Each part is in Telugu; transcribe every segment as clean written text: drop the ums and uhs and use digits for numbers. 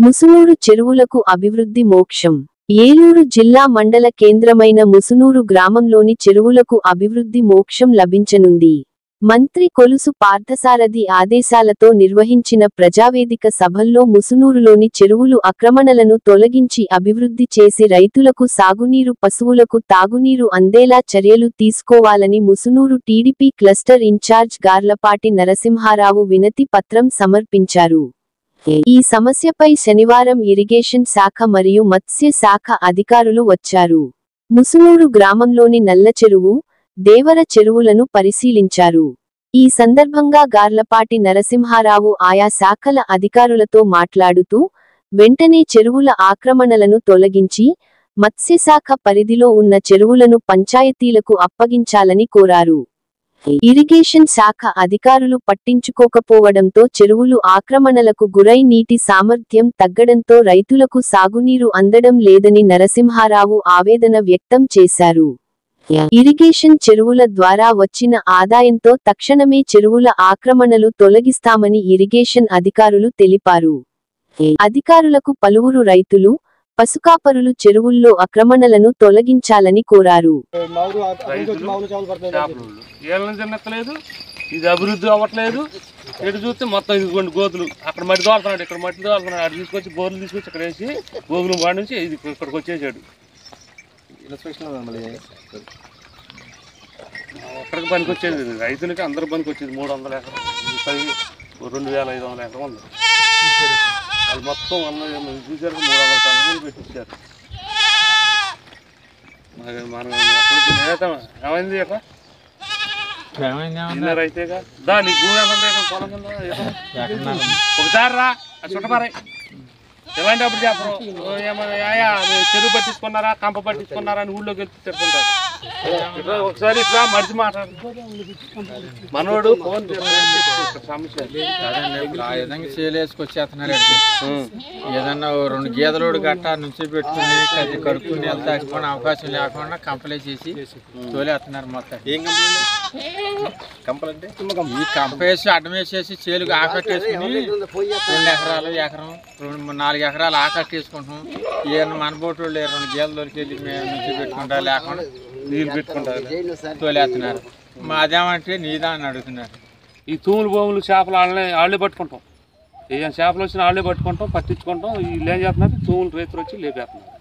ముసునూరు చెరువులకు అభివృద్ధి మోక్షం. ఏలూరు జిల్లా మండల కేంద్రమైన ముసునూరు గ్రామంలోని చెరువులకు అభివృద్ధి మోక్షం లభించనుంది. మంత్రి కొలుసు పార్థసారథి ఆదేశాలతో నిర్వహించిన ప్రజావేదిక సభల్లో ముసునూరులోని చెరువులు ఆక్రమణలను తొలగించి అభివృద్ధి చేసి రైతులకు సాగునీరు, పశువులకు తాగునీరు అందేలా చర్యలు తీసుకోవాలని ముసునూరు టీడీపీ క్లస్టర్ ఇన్ఛార్జ్ గార్లపాటి నరసింహారావు వినతి పత్రం సమర్పించారు. ఈ సమస్యపై శనివారం ఇరిగేషన్ శాఖ మరియు మత్స్య శాఖ అధికారులు వచ్చారు. ముసునూరు గ్రామంలోని నల్ల చెరువు, దేవర చెరువులను పరిశీలించారు. ఈ సందర్భంగా గార్లపాటి నరసింహారావు ఆయా శాఖల అధికారులతో మాట్లాడుతూ, వెంటనే చెరువుల ఆక్రమణలను తొలగించి, మత్స్యశాఖ పరిధిలో ఉన్న చెరువులను పంచాయతీలకు అప్పగించాలని కోరారు. ఇరిగేషన్ శాఖ అధికారులు పట్టించుకోకపోవడంతో చెరువులు ఆక్రమణలకు గురై నీటి సామర్థ్యం తగ్గడంతో రైతులకు సాగునీరు అందడం లేదని నరసింహారావు ఆవేదన వ్యక్తం చేశారు. ఇరిగేషన్ చెరువుల ద్వారా వచ్చిన ఆదాయంతో తక్షణమే చెరువుల ఆక్రమణలు తొలగిస్తామని ఇరిగేషన్ అధికారులు తెలిపారు. అధికారులకు పలువురు రైతులు, పశుకాపరులు చెరువుల్లో ఆక్రమణలను తొలగించాలని కోరారు. ఇది అభివృద్ధి అవ్వట్లేదు. ఎటు చూస్తే మొత్తం ఇదిగోండి గోతులు, అక్కడ మట్టి తోలుతున్నాడు, ఇక్కడ మట్టి తోలుతున్నాడు, అక్కడ తీసుకొచ్చి బోర్లు తీసుకొచ్చి ఇక్కడ వేసి గోగులు వాడి నుంచి ఇది ఇక్కడికి వచ్చేసాడు. ఒక్కడికి పనికి వచ్చేది, రైతులకి అందరూ పనికి వచ్చేది. 300 ఎకరం 2500 ఎకరం ఉంది. వాళ్ళు మొత్తం చూసారు, 300 టన్నులు పెట్టించారు. మనం ఏమైంది అక్క రైతేగా దాని భూమి పొలం కింద ఒకసారి రా చుట్టపారాయి ఎలాంటప్పుడు చెప్పరు. ఏమయ్యా చెరువు పట్టించుకున్నారా, కంప పట్టించుకున్నారా అని ఊళ్ళోకి వెళ్తే తిడుతుంటారు. ఒకసారి ఇట్లా మడిచి మాట్లాడు మనోడు ఫోన్ సమస్య చేయలేసుకొచ్చేస్తున్నాడు. ఏదన్నా 2 గేదెలోడు గట్టా నుంచి పెట్టుకుని అది కడుక్కుని వెళ్తా అవకాశం లేకుండా కంపలేసేసి తోలేస్తున్నారు. మొత్తం ఏం కంపలంటే ఈ కంప వేసి అడ్డం వేసేసి చేలుగు ఆకట్టేసుకుని 2 ఎకరాలు, ఎకరం 4 ఎకరాలు ఆకట్టేసుకుంటున్నాం. ఏమన్నా మనబోటు 2 గేదెలోకి వెళ్ళి మేము నుంచి పెట్టుకుంటా లేకుండా నీళ్ళు పెట్టుకుంటారు, తోలేస్తున్నారు. అదేమంటే నీదా అని అడుగుతున్నారు. ఈ తూములు భూములు చేపలు వాళ్ళే పట్టుకుంటాం. ఏం చేపలు వచ్చినా వాళ్ళే పట్టుకుంటాం, పట్టించుకుంటాం. వీళ్ళు ఏం చేస్తున్నారు, తూములు రైతులు వచ్చి లేపేస్తున్నారు.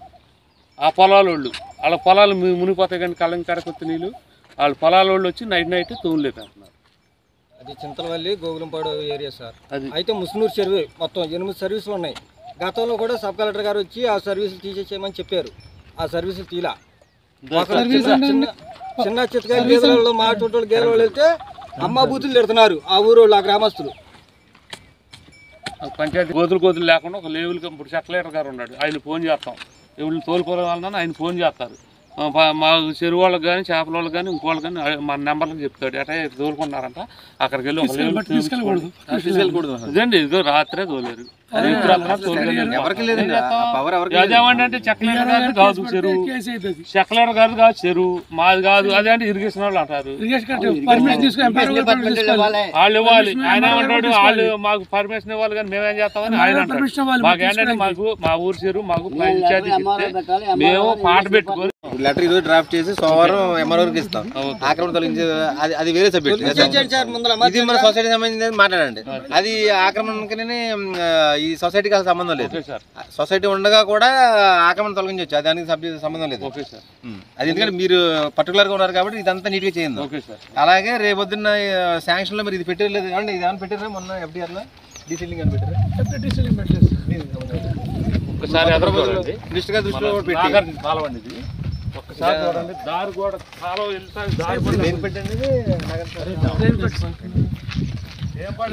ఆ పొలాల వాళ్ళు వాళ్ళ పొలాలు మునిగిపోతాయి కానీ కళ్ళం కడకొత్త నీళ్ళు, వాళ్ళ పొలాల వాళ్ళు వచ్చి నైట్ తూములు లేపేస్తున్నారు. అది చింతలవల్లి గోగులంపాడు ఏరియా సార్. అది అయితే ముసునూరు చెరువు మొత్తం 8 సర్వీసులు ఉన్నాయి. గతంలో కూడా సబ్ కలెక్టర్ గారు వచ్చి ఆ సర్వీసులు తీసేసేయమని చెప్పారు. ఆ సర్వీసులు తీలా. చిన్న చిత్తగా గేదెలలో మా చుట్టూ గేదెలు వెళ్తే అమ్మ బూతులు తిడుతున్నారు ఆ ఊరు ఆ గ్రామస్తులు. పంచాయతీ గోతులు లేకుండా ఒక లేవులకి ఇప్పుడు సెక్రటరీ గారు ఉన్నాడు, ఆయన ఫోన్ చేస్తాం. ఎవరు తోలుకోవాలన్నా ఆయన ఫోన్ చేస్తారు. మా చెరువు వాళ్ళకి కానీ చేపల వాళ్ళకి కానీ ఇంకోళ్ళకి కానీ మన నెంబర్లకు చెప్తాడు. ఎట్లా తోలుకున్నారంట అక్కడికి వెళ్ళి ఇదండి ఇదిగో రాత్రే తోలేరు. అదేమంటే చెక్కలేరు గారు కాదు చెరువు, చెక్కలేరు గారు కాదు చెరువు మాది కాదు. అదేంటే ఇరిగేషన్ వాళ్ళు అంటారు. వాళ్ళు ఇవ్వాలి. ఆయన ఏమంటాడు, వాళ్ళు మాకు పర్మిషన్ ఇవ్వాలి కానీ మేమేం చేస్తామని ఆయన అంటాడు. మాకేంటంటే మా ఊరు చెరువు మాకు పంచాయతీ చెప్తే మేము పాట పెట్టుకొని లెటర్ ఈరోజు డ్రాఫ్ట్ చేసి సోమవారం ఎంఆర్ఓకి ఇస్తాం. ఆక్రమణ తొలగించే అది వేరే సబ్జెక్ట్. ఇది మన సొసైటీ సంబంధించి మాట్లాడండి. అది ఆక్రమణకి ఈ సొసైటీకి అసలు సంబంధం లేదు. సొసైటీ ఉండగా కూడా ఆక్రమణ తొలగించవచ్చు, దానికి సంబంధం లేదు. అది ఎందుకంటే మీరు పర్టికులర్ గా ఉన్నారు కాబట్టి ఇదంతా నీట్ గా చేయండి. అలాగే రేపొద్దున్న శాంక్షన్ లో మీరు ఇది పెట్టలేదు ఏమంటే ఇది ఏమైనా పెట్టారా మొన్న FDR లో డీసీలింగ్ అని పెట్టారా? దృష్టిగా దృష్టిలో పెట్టి ఒక్కసారి చూడండి. దారి కూడా కాలువ పెట్టండి.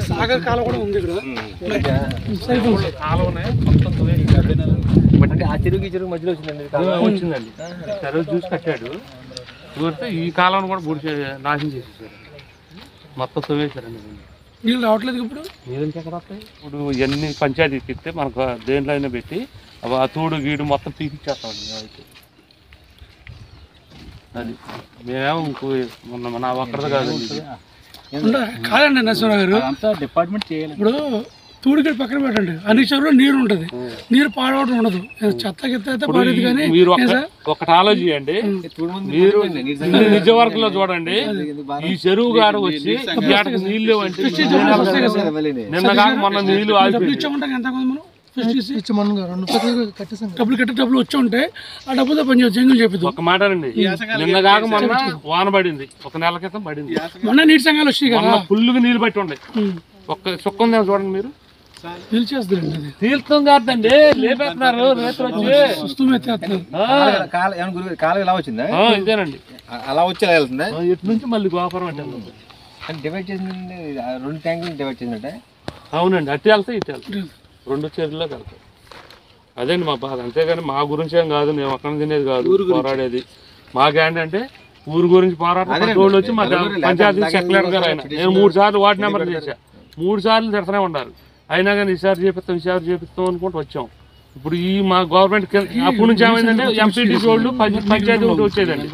సాగర్ కాలువ కూడా ఉంది ఇక్కడ. అంటే ఆ చెరువుకి చెరువు మధ్యలో వచ్చిందండి. చెరువు చూసి కట్టాడు. చూస్తే ఈ కాలం కూడా బుడి నాశనం చేసేసారు, మొత్తం తవ్వేశారండి. నీళ్ళు రావట్లేదు ఇప్పుడు. నీళ్ళు ఎక్కడ వస్తాయి? ఇప్పుడు ఎన్ని పంచాయతీకి ఇస్తే మనకు దేంట్లో అయినా పెట్టి ఆ తూడు గీడు మొత్తం తీపిచ్చేస్తామండి మేమైతే. అది మేమేమో ఇంకో నా ఒక్కరిది కాదండి. కాదండి నరసింహరావు గారు, డిపార్ట్మెంట్ చేయాలి. ఇప్పుడు తూడికడి పక్కన పెట్టండి. అన్ని చెరువులో నీరు ఉంటుంది, నీరు పాడవడం ఉండదు. చెత్త గిత్త అయితే పాడేది. కానీ మీరు ఒకటి ఆలోచించండి, మీరు నిజవర్గంలో చూడండి, ఈ చెరువు గారు వచ్చి నీళ్ళు అంటే నిన్న కాక మొన్న నీళ్లు ఇచ్చామంటాం. ఎంతమంది మనం డబ్బులు కట్టే డబ్బులు వచ్చి ఉంటే ఆ డబ్బులతో పని జంగులు చెప్పేది. ఒక మాట అండి, నిన్న కాక మొన్న వాన పడింది, ఒక నెల క్రితం పడింది, మొన్న నీటి సంఘాలు వచ్చినాయి కదా, ఫుల్గా నీళ్ళు పట్టి ఉండే. ఒక్క చుక్క ఉందేమో చూడండి మీరు. తీల్చేస్తారండి, తీర్థం కాదండి, లేపేస్తున్నారు రైతులు వచ్చి. కాలం ఎలా వచ్చిందా? ఇదేనండి, అలా వచ్చి ఎలా వెళ్తుందా? ఇటు నుంచి మళ్ళీ గోపురం అంటే డివైడ్ చేసిందండి, 2 ట్యాంకులు డివైడ్ చేసిందంటే. అవునండి, అట్టి వెళ్తాయి ఇటు వెళ్తాయి, 2 చెరువులోకి వెళ్తాయి. అదేండి మా బాధ. అంతేగాని మా గురించి ఏం కాదు, మేము అక్కడ తినేది కాదు, పోరాడేది. మాకేంటంటే ఊరు గురించి పోరాటం రోజులు వచ్చి మా పంచాయతీ సెక్రటరీ గారు ఆయన, నేను 3 సార్లు వార్డు నెంబర్ చేశా, 3 సార్లు తిడతనే ఉన్నారు. అయినా కానీ ఈసారి చేపిస్తాం అనుకుంటూ వచ్చాం. ఇప్పుడు ఈ మా గవర్నమెంట్ అప్పటి నుంచి ఏమైందంటే ఎంపీటీసీ వాళ్ళు పంచాయతీ ఒకటి వచ్చేదండి,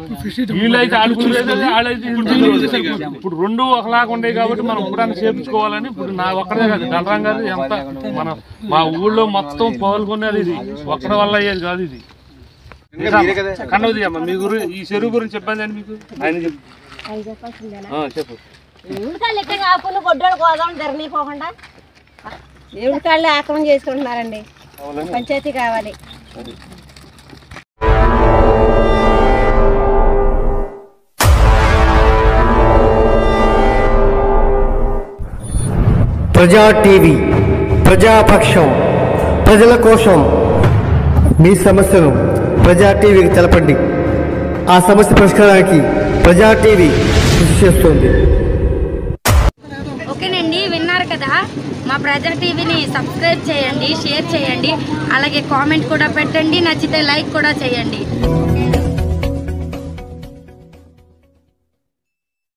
వీళ్ళైతే ఆడుకునేది, వాళ్ళైతే ఇప్పుడు 2 ఒకలాగా ఉండేవి. కాబట్టి మనం ఎప్పుడైనా చేపించుకోవాలని ఇప్పుడు నా ఒక్కడే కాదు, గలరాం గారు ఎంత మన మా ఊళ్ళో మొత్తం పాల్గొనేది, ఇది ఒక్కడి వల్ల అయ్యేది కాదు. ఇది కన్నది అమ్మ, మీ గురించి ఈ చెరువు గురించి చెప్పండి అండి మీకు. ఆయన చెప్పు. దేవుడి కాళ్ళు ఆక్రమణ చేసుకుంటున్నారండి, పంచాయతీ కావాలి. ప్రజా టీవీ, ప్రజాపక్షం, ప్రజల కోసం. మీ సమస్యను ప్రజా టీవీకి తెలపండి. ఆ సమస్య పరిష్కారానికి ప్రజా టీవీ కృషి చేస్తుంది. ఓకేనండి, విన్నారు కదా. మా ప్రజా టీవీని సబ్స్క్రైబ్ చేయండి, షేర్ చేయండి, అలాగే కామెంట్ కూడా పెట్టండి, నచ్చితే లైక్ కూడా చేయండి.